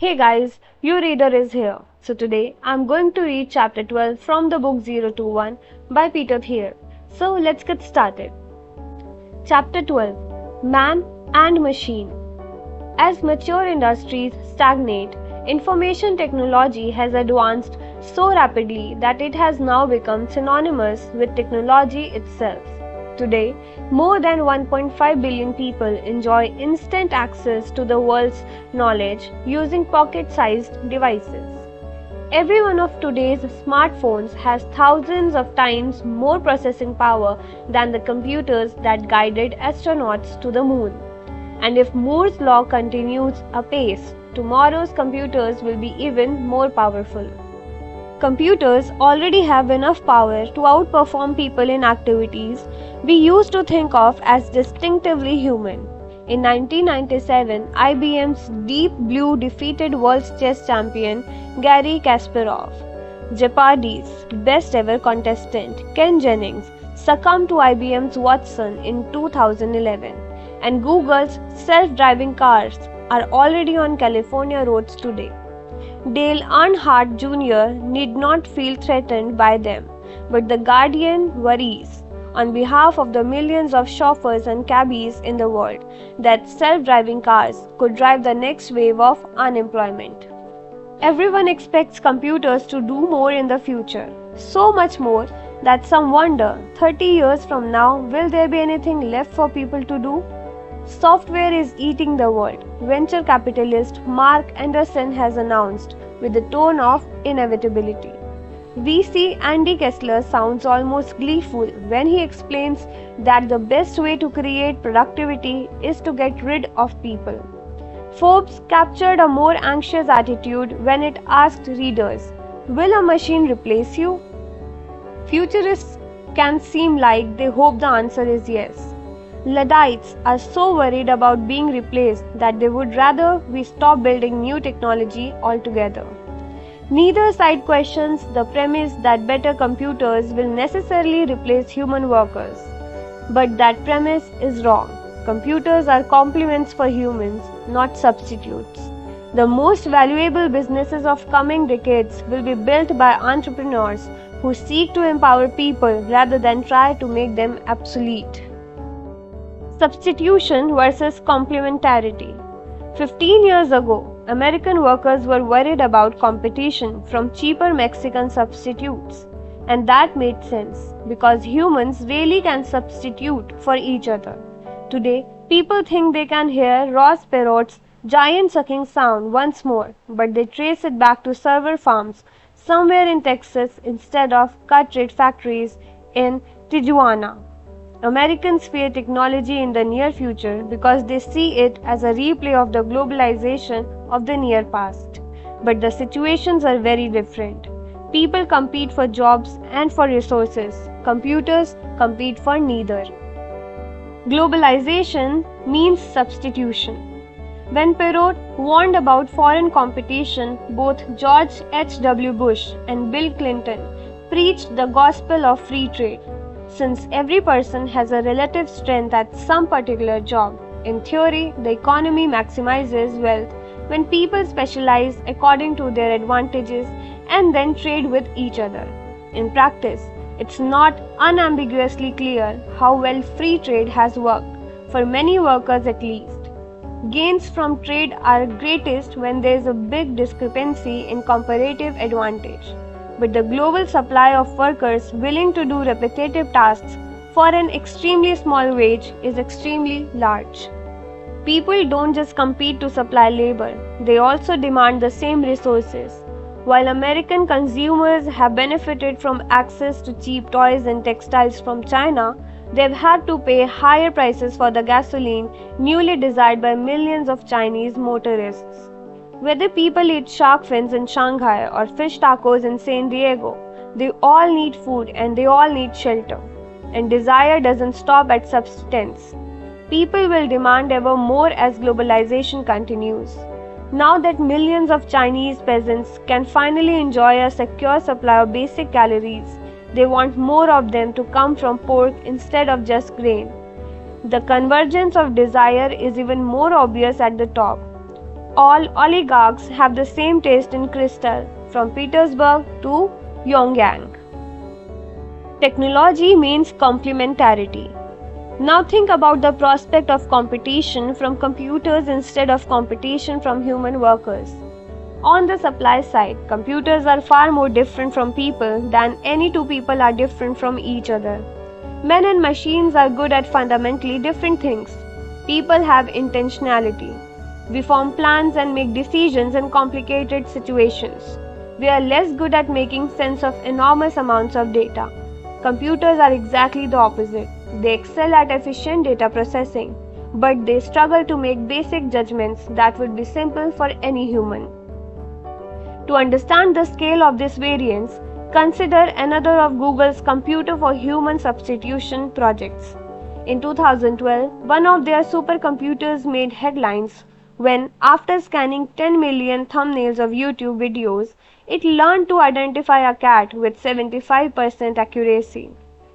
Hey guys, your reader is here. So today I'm going to read chapter 12 from the book 021 by Peter Thiel. So let's get started. Chapter 12 Man and Machine. As mature industries stagnate, information technology has advanced so rapidly that it has now become synonymous with technology itself. Today, more than 1.5 billion people enjoy instant access to the world's knowledge using pocket-sized devices. Every one of today's smartphones has thousands of times more processing power than the computers that guided astronauts to the moon. And if Moore's law continues apace, tomorrow's computers will be even more powerful. Computers already have enough power to outperform people in activities we used to think of as distinctively human. In 1997, IBM's Deep Blue defeated world chess champion Garry Kasparov. Jeopardy's best ever contestant Ken Jennings succumbed to IBM's Watson in 2011, and Google's self-driving cars are already on California roads today. Dale Earnhardt Jr. need not feel threatened by them, but The Guardian worries, on behalf of the millions of chauffeurs and cabbies in the world, that self-driving cars could drive the next wave of unemployment. Everyone expects computers to do more in the future, so much more that some wonder 30 years from now, will there be anything left for people to do? Software is eating the world, venture capitalist Mark Anderson has announced with the tone of inevitability. VC Andy Kessler sounds almost gleeful when he explains that the best way to create productivity is to get rid of people. Forbes captured a more anxious attitude when it asked readers, "Will a machine replace you?" Futurists can seem like they hope the answer is yes. Luddites are so worried about being replaced that they would rather we stop building new technology altogether. Neither side questions the premise that better computers will necessarily replace human workers. But that premise is wrong. Computers are complements for humans, not substitutes. The most valuable businesses of coming decades will be built by entrepreneurs who seek to empower people rather than try to make them obsolete. Substitution versus complementarity. 15 years ago, American workers were worried about competition from cheaper Mexican substitutes. And that made sense, because humans really can substitute for each other. Today, people think they can hear Ross Perot's giant sucking sound once more, but they trace it back to server farms somewhere in Texas instead of cut-rate factories in Tijuana. Americans fear technology in the near future because they see it as a replay of the globalization of the near past. But the situations are very different. People compete for jobs and for resources. Computers compete for neither. Globalization means substitution. When Perot warned about foreign competition, both George H.W. Bush and Bill Clinton preached the gospel of free trade. Since every person has a relative strength at some particular job, in theory, the economy maximizes wealth when people specialize according to their advantages and then trade with each other. In practice, it's not unambiguously clear how well free trade has worked, for many workers at least. Gains from trade are greatest when there is a big discrepancy in comparative advantage. But the global supply of workers willing to do repetitive tasks for an extremely small wage is extremely large. People don't just compete to supply labor, they also demand the same resources. While American consumers have benefited from access to cheap toys and textiles from China, they've had to pay higher prices for the gasoline newly desired by millions of Chinese motorists. Whether people eat shark fins in Shanghai or fish tacos in San Diego, they all need food and they all need shelter. And desire doesn't stop at substance. People will demand ever more as globalization continues. Now that millions of Chinese peasants can finally enjoy a secure supply of basic calories, they want more of them to come from pork instead of just grain. The convergence of desire is even more obvious at the top. all oligarchs have the same taste in crystal, from Petersburg to Pyongyang. Technology means complementarity. Now think about the prospect of competition from computers instead of competition from human workers. On the supply side, computers are far more different from people than any two people are different from each other. Men and machines are good at fundamentally different things. People have intentionality. We form plans and make decisions in complicated situations. We are less good at making sense of enormous amounts of data. Computers are exactly the opposite. They excel at efficient data processing, but they struggle to make basic judgments that would be simple for any human. To understand the scale of this variance, consider another of Google's Computer for Human Substitution projects. In 2012, one of their supercomputers made headlines when, after scanning 10 million thumbnails of YouTube videos, it learned to identify a cat with 75% accuracy.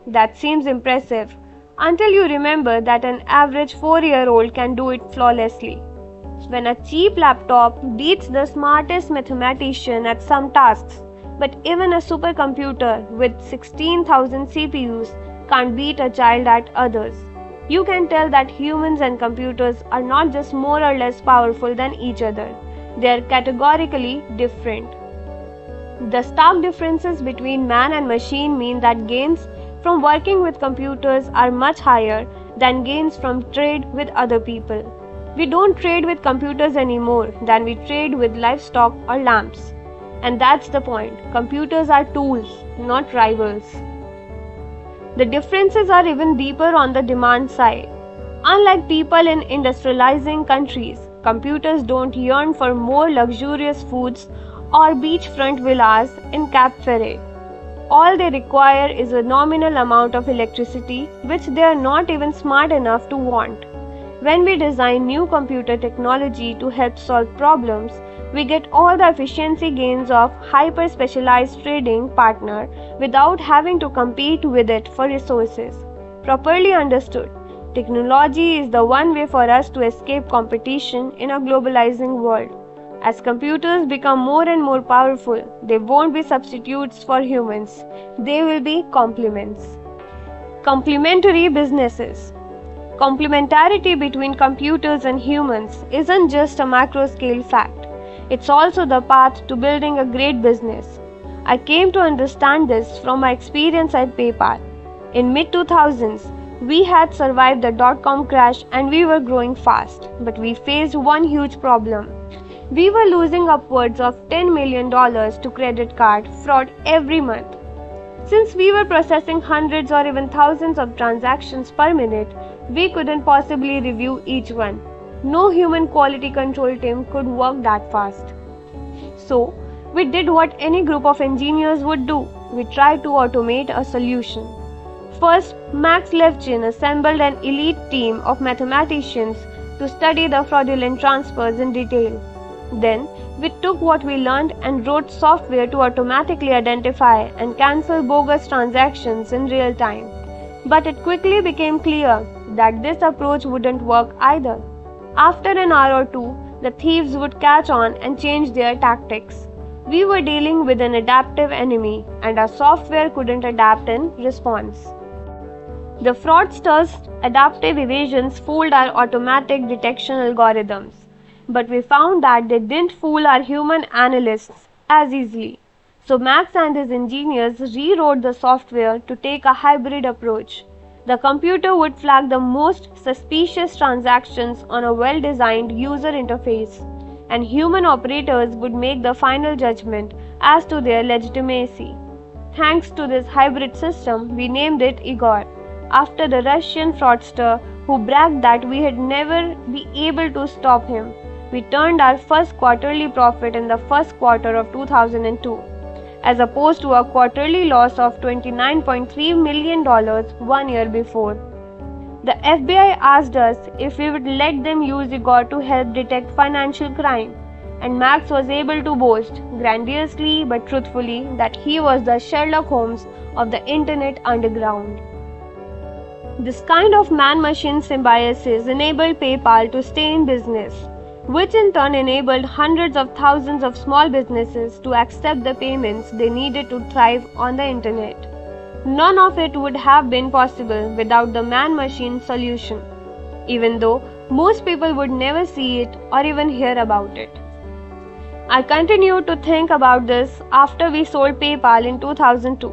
That seems impressive until you remember that an average 4-year-old can do it flawlessly. When a cheap laptop beats the smartest mathematician at some tasks, but even a supercomputer with 16,000 CPUs can't beat a child at others, you can tell that humans and computers are not just more or less powerful than each other, they are categorically different. The stark differences between man and machine mean that gains from working with computers are much higher than gains from trade with other people. We don't trade with computers anymore than we trade with livestock or lamps. And that's the point. Computers are tools, not rivals. The differences are even deeper on the demand side. Unlike people in industrializing countries, computers don't yearn for more luxurious foods or beachfront villas in Cape Ferret. All they require is a nominal amount of electricity, which they are not even smart enough to want. When we design new computer technology to help solve problems, we get all the efficiency gains of hyper-specialized trading partner without having to compete with it for resources. Properly understood, technology is the one way for us to escape competition in a globalizing world. As computers become more and more powerful, they won't be substitutes for humans. They will be complements. Complementary businesses. Complementarity between computers and humans isn't just a macro-scale fact. It's also the path to building a great business. I came to understand this from my experience at PayPal. In mid-2000s, we had survived the dot-com crash and we were growing fast, but we faced one huge problem. We were losing upwards of $10 million to credit card fraud every month. Since we were processing hundreds or even thousands of transactions per minute, we couldn't possibly review each one. No human quality control team could work that fast. So, we did what any group of engineers would do. We tried to automate a solution. First, Max Levchin assembled an elite team of mathematicians to study the fraudulent transfers in detail. Then, we took what we learned and wrote software to automatically identify and cancel bogus transactions in real time. But it quickly became clear that this approach wouldn't work either. After an hour or two, the thieves would catch on and change their tactics. We were dealing with an adaptive enemy, and our software couldn't adapt in response. The fraudsters' adaptive evasions fooled our automatic detection algorithms. But we found that they didn't fool our human analysts as easily. So Max and his engineers rewrote the software to take a hybrid approach. The computer would flag the most suspicious transactions on a well-designed user interface, and human operators would make the final judgment as to their legitimacy. Thanks to this hybrid system, we named it Igor, after the Russian fraudster who bragged that we had never be able to stop him. We turned our first quarterly profit in the first quarter of 2002, as opposed to a quarterly loss of $29.3 million 1 year before. The FBI asked us if we would let them use Igor to help detect financial crime, and Max was able to boast, grandiosely but truthfully, that he was the Sherlock Holmes of the Internet underground. This kind of man-machine symbiosis enabled PayPal to stay in business. which in turn enabled hundreds of thousands of small businesses to accept the payments they needed to thrive on the internet. None of it would have been possible without the man-machine solution, even though most people would never see it or even hear about it. I continued to think about this after we sold PayPal in 2002.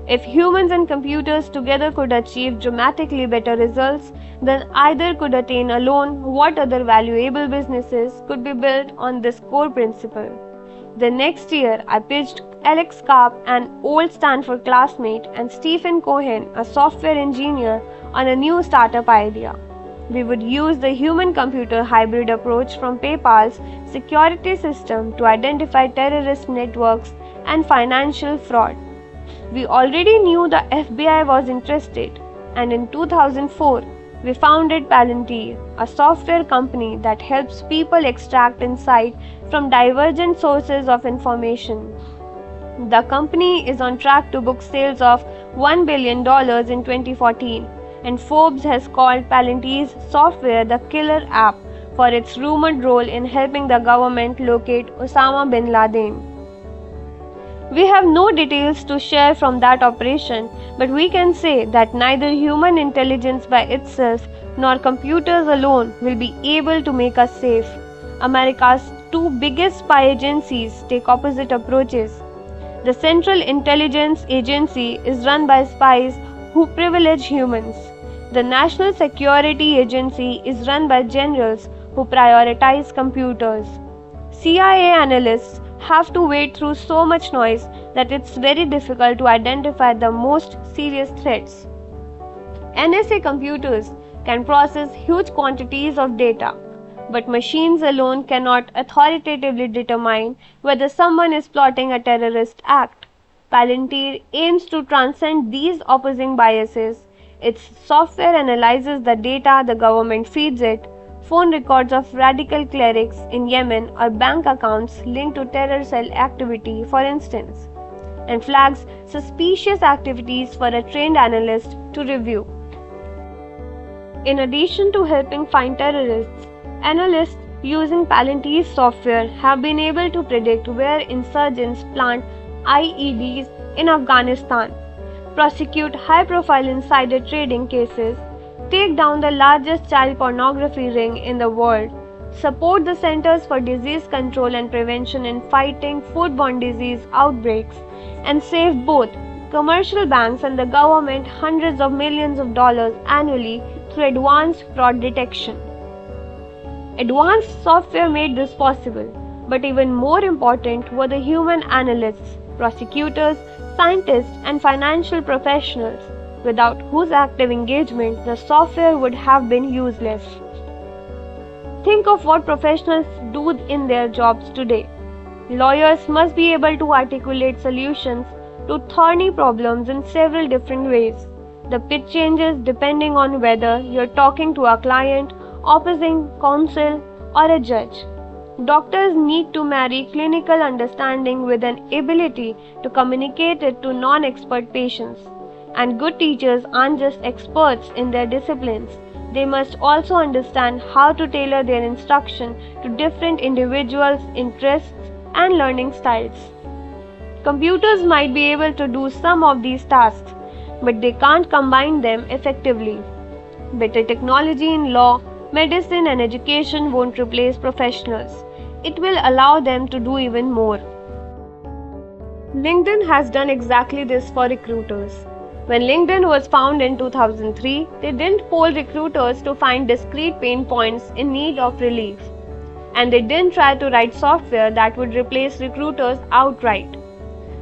If humans and computers together could achieve dramatically better results, then either could attain alone, what other valuable businesses could be built on this core principle? The next year, I pitched Alex Karp, an old Stanford classmate, and Stephen Cohen, a software engineer, on a new startup idea. We would use the human-computer hybrid approach from PayPal's security system to identify terrorist networks and financial fraud. We already knew the FBI was interested, and in 2004, we founded Palantir, a software company that helps people extract insight from divergent sources of information. The company is on track to book sales of $1 billion in 2014, and Forbes has called Palantir's software the killer app for its rumored role in helping the government locate Osama bin Laden. We have no details to share from that operation, but we can say that neither human intelligence by itself nor computers alone will be able to make us safe. America's two biggest spy agencies take opposite approaches. The Central Intelligence Agency is run by spies who privilege humans. The National Security Agency is run by generals who prioritize computers. CIA analysts have to wade through so much noise that it's very difficult to identify the most serious threats. NSA computers can process huge quantities of data, but machines alone cannot authoritatively determine whether someone is plotting a terrorist act. Palantir aims to transcend these opposing biases. Its software analyzes the data the government feeds it, phone records of radical clerics in Yemen or bank accounts linked to terror cell activity, for instance, and flags suspicious activities for a trained analyst to review. In addition to helping find terrorists, analysts using Palantir's software have been able to predict where insurgents plant IEDs in Afghanistan, prosecute high-profile insider trading cases, take down the largest child pornography ring in the world, support the Centers for Disease Control and Prevention in fighting foodborne disease outbreaks, and save both commercial banks and the government hundreds of millions of dollars annually through advanced fraud detection. Advanced software made this possible, but even more important were the human analysts, prosecutors, scientists, and financial professionals, without whose active engagement the software would have been useless. Think of what professionals do in their jobs today. Lawyers must be able to articulate solutions to thorny problems in several different ways. The pitch changes depending on whether you're talking to a client, opposing counsel, or a judge. Doctors need to marry clinical understanding with an ability to communicate it to non-expert patients. And good teachers aren't just experts in their disciplines. They must also understand how to tailor their instruction to different individuals' interests and learning styles. Computers might be able to do some of these tasks, but they can't combine them effectively. Better technology in law, medicine, and education won't replace professionals. It will allow them to do even more. LinkedIn has done exactly this for recruiters. When LinkedIn was founded in 2003, they didn't poll recruiters to find discrete pain points in need of relief. And they didn't try to write software that would replace recruiters outright.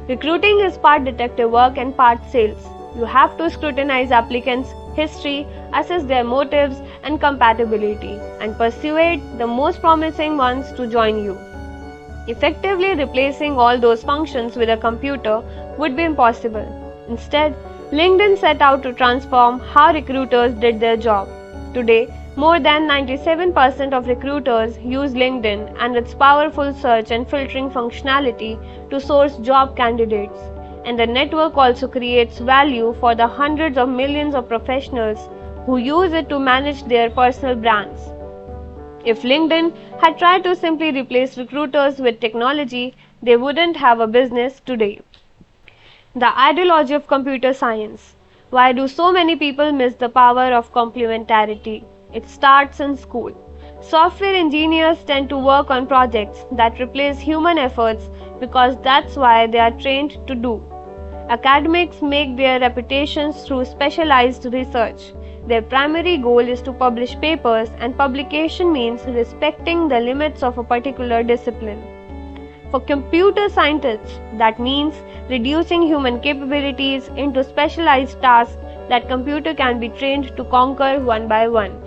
Recruiting is part detective work and part sales. You have to scrutinize applicants' history, assess their motives and compatibility, and persuade the most promising ones to join you. Effectively replacing all those functions with a computer would be impossible. Instead, LinkedIn set out to transform how recruiters did their job. Today, more than 97% of recruiters use LinkedIn and its powerful search and filtering functionality to source job candidates. And the network also creates value for the hundreds of millions of professionals who use it to manage their personal brands. If LinkedIn had tried to simply replace recruiters with technology, they wouldn't have a business today. The ideology of computer science. Why do so many people miss the power of complementarity? It starts in school. Software engineers tend to work on projects that replace human efforts because that's why they are trained to do. Academics make their reputations through specialized research. Their primary goal is to publish papers, and publication means respecting the limits of a particular discipline. For computer scientists, that means reducing human capabilities into specialized tasks that computer can be trained to conquer one by one.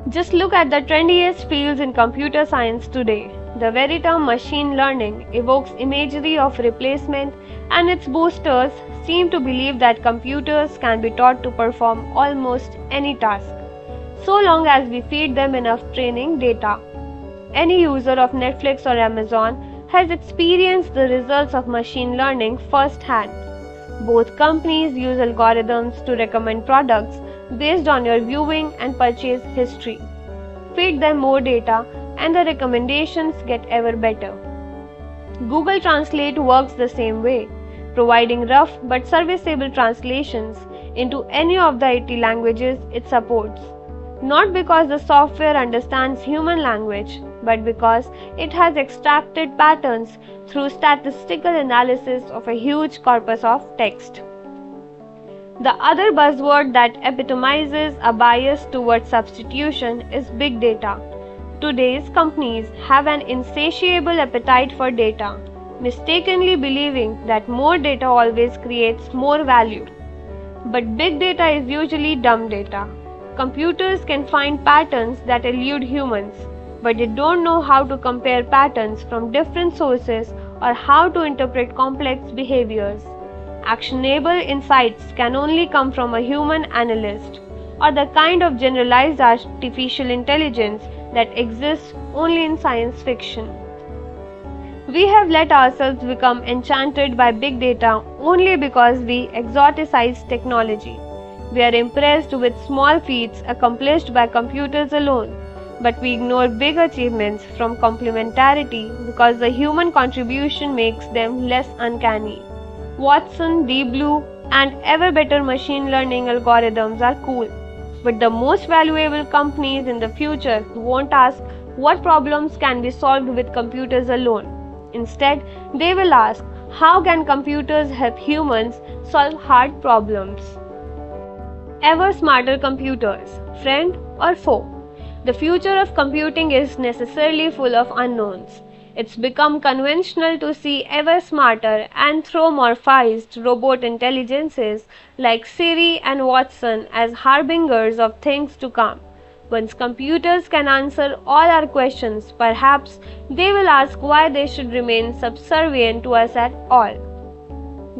Just look at the trendiest fields in computer science today. The very term machine learning evokes imagery of replacement, and its boosters seem to believe that computers can be taught to perform almost any task, so long as we feed them enough training data. Any user of Netflix or Amazon has experienced the results of machine learning firsthand. Both companies use algorithms to recommend products based on your viewing and purchase history. Feed them more data and the recommendations get ever better. Google Translate works the same way, providing rough but serviceable translations into any of the 80 languages it supports. Not because the software understands human language, but because it has extracted patterns through statistical analysis of a huge corpus of text. The other buzzword that epitomizes a bias towards substitution is big data. Today's companies have an insatiable appetite for data, mistakenly believing that more data always creates more value. But big data is usually dumb data. Computers can find patterns that elude humans, but they don't know how to compare patterns from different sources or how to interpret complex behaviors. Actionable insights can only come from a human analyst, or the kind of generalized artificial intelligence that exists only in science fiction. We have let ourselves become enchanted by big data only because we exoticize technology. We are impressed with small feats accomplished by computers alone, but we ignore big achievements from complementarity because the human contribution makes them less uncanny. Watson, Deep Blue, and ever better machine learning algorithms are cool, but the most valuable companies in the future won't ask what problems can be solved with computers alone. Instead, they will ask, how can computers help humans solve hard problems? Ever smarter computers, friend or foe? The future of computing is necessarily full of unknowns. It's become conventional to see ever smarter anthropomorphized robot intelligences like Siri and Watson as harbingers of things to come. Once computers can answer all our questions, perhaps they will ask why they should remain subservient to us at all.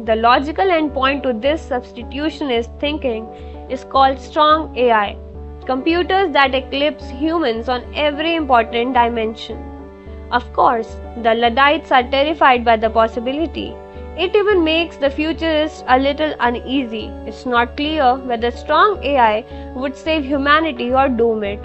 The logical endpoint to this substitutionist thinking is called strong AI, computers that eclipse humans on every important dimension. Of course, the Luddites are terrified by the possibility. It even makes the futurists a little uneasy. It's not clear whether strong AI would save humanity or doom it.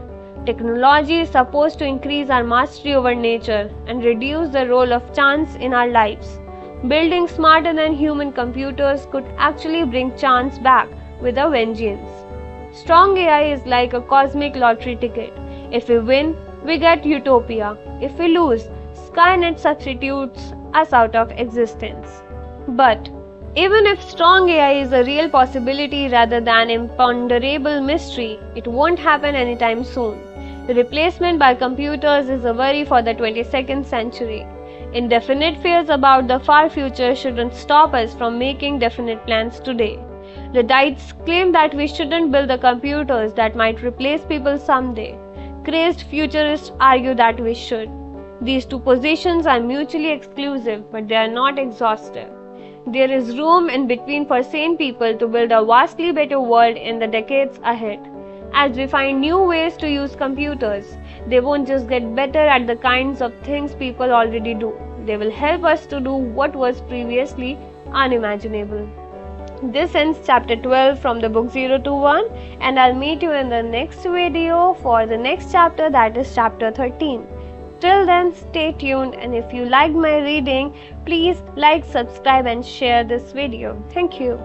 Technology is supposed to increase our mastery over nature and reduce the role of chance in our lives. Building smarter than human computers could actually bring chance back with a vengeance. Strong AI is like a cosmic lottery ticket. If we win, we get utopia. If we lose, Skynet substitutes us out of existence. But even if strong AI is a real possibility rather than imponderable mystery, it won't happen anytime soon. The replacement by computers is a worry for the 22nd century. Indefinite fears about the far future shouldn't stop us from making definite plans today. Luddites claim that we shouldn't build the computers that might replace people someday. Crazed futurists argue that we should. These two positions are mutually exclusive, but they are not exhaustive. There is room in between for sane people to build a vastly better world in the decades ahead. As we find new ways to use computers, they won't just get better at the kinds of things people already do. They will help us to do what was previously unimaginable. This ends chapter 12 from the book 0 to 1, and I'll meet you in the next video for the next chapter, that is chapter 13. Till then, stay tuned, and if you liked my reading, please like, subscribe and share this video. Thank you.